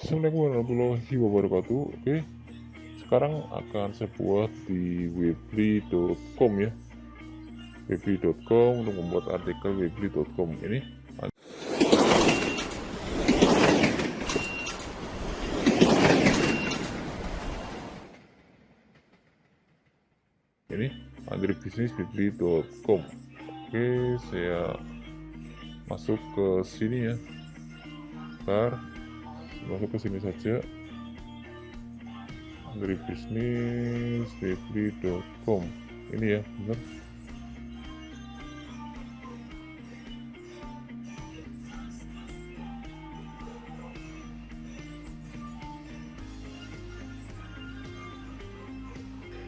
Assalamualaikum warahmatullahi wabarakatuh. Oke, sekarang akan saya buat di weebly.com ya. Weebly.com untuk membuat artikel weebly.com ini. Ini materi bisnis weebly.com. Oke, saya masuk ke sini ya. Ntar masuk ke sini saja. Materi bisnis weebly.com. Ini ya, benar.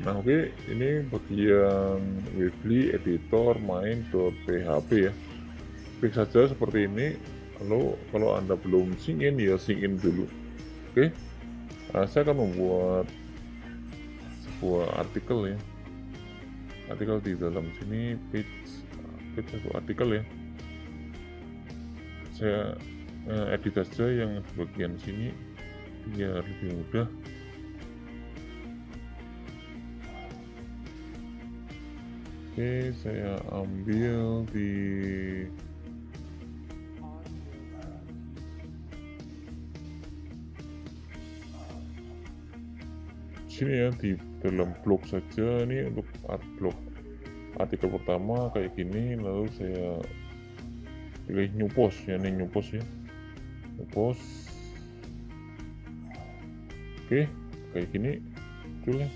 Nah oke, ini bagian weebly editor main.php ya. Klik saja seperti ini. Lalu kalau Anda belum sign in ya sign in dulu. Oke, nah, saya akan membuat sebuah artikel ya. Artikel di dalam sini page satu artikel ya. Saya edit saja yang bagian sini biar lebih mudah. Oke, saya ambil di sini ya, di dalam blog saja. Ini untuk blog artikel pertama kayak gini, lalu saya pilih new post ya, ini new post ya, new post. Oke, kayak gini judulnya.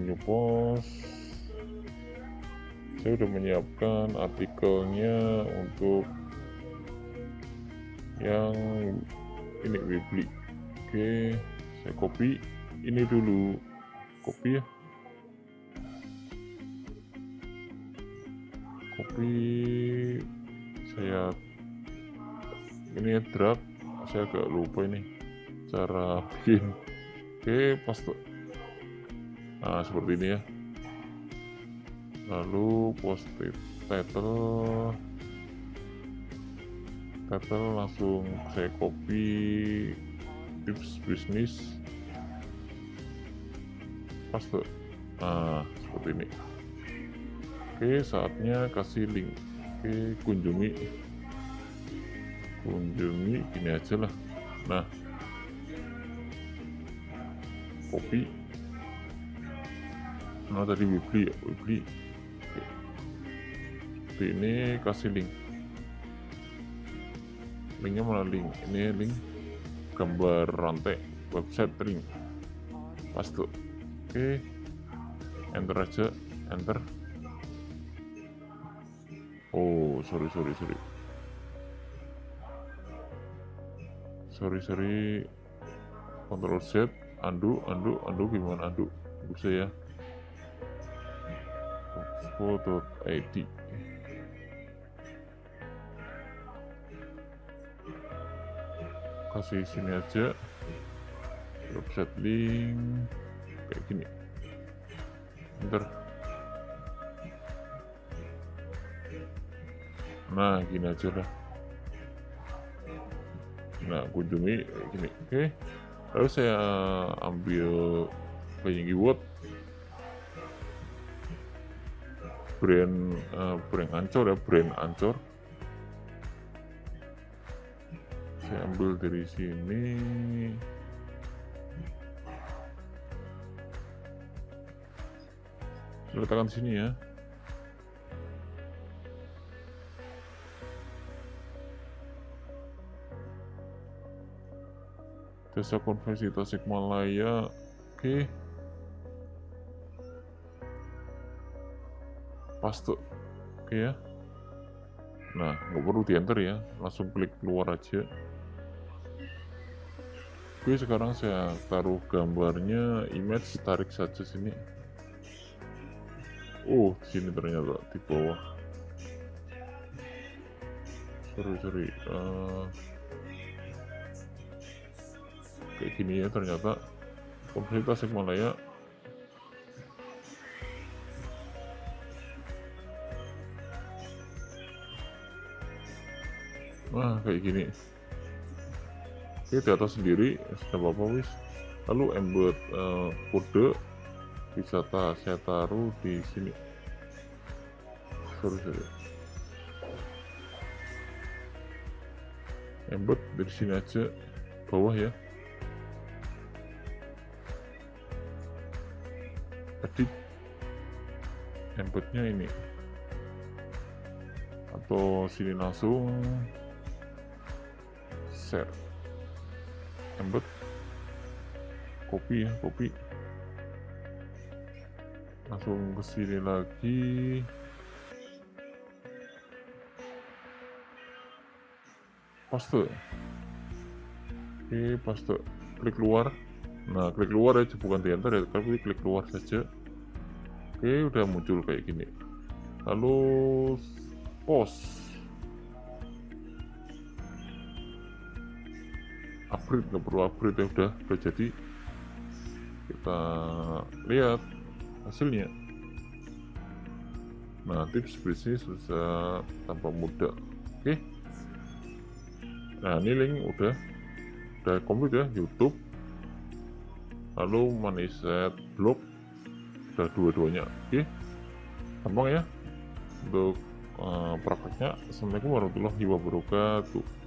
New post, saya udah menyiapkan artikelnya untuk yang ini weebly. Oke, saya copy ini dulu, copy ya, copy. Saya ini ya, drag. Saya agak lupa ini cara bikin. Oke, paste. Nah seperti ini ya. Lalu post title langsung saya copy, tips bisnis, paste. Nah seperti ini. Oke, saatnya kasih link. Oke, kunjungi gini aja lah. Nah, copy. Nah tadi weebly ya, weebly. Oke. Seperti ini, kasih link. Linknya mana link? Ini link gambar rantai website link. Paste. Oke, enter aja, enter. Oh sorry, Ctrl Z, undo gimana undo? Bisa ya. Info.id. Kasih sini aja, website link kayak gini, enter. Nah gini aja lah. Nah kunjungi kayak gini. Oke, lalu saya ambil banyak keyword, brand Ancor ya, brand Ancor. Saya ambil dari sini. Letakkan sini ya. Jasa konversi Tasikmalaya. Oke, paste. Oke ya. Nah nggak perlu di enter ya, langsung klik keluar aja. Oke, sekarang saya taruh gambarnya, image, tarik saja sini. Oh di sini ternyata di bawah. Sorry. Kayak gini ya ternyata. Konversi Tasikmalaya. Nah kayak gini. Oke, di atas sendiri sudah apa wis. Lalu embed kode bisa saya taruh di sini. Sorry. Embed dari sini aja bawah ya. Edit, embednya ini, atau sini langsung share, embed, copy ya, copy, langsung ke sini lagi, paste. Oke, paste, klik keluar. Nah, klik keluar aja, bukan di enter ya, tapi klik keluar saja. Oke, udah muncul kayak gini. Lalu post, upgrade, nggak perlu upgrade ya, udah jadi. Kita lihat hasilnya. Nah, tips bisnis bisa tanpa mudah. Oke. Nah, ini link udah komplit ya, YouTube. Lalu maniset blog, udah dua-duanya. Oke. Gampang ya untuk prakteknya. Assalamualaikum warahmatullahi wabarakatuh.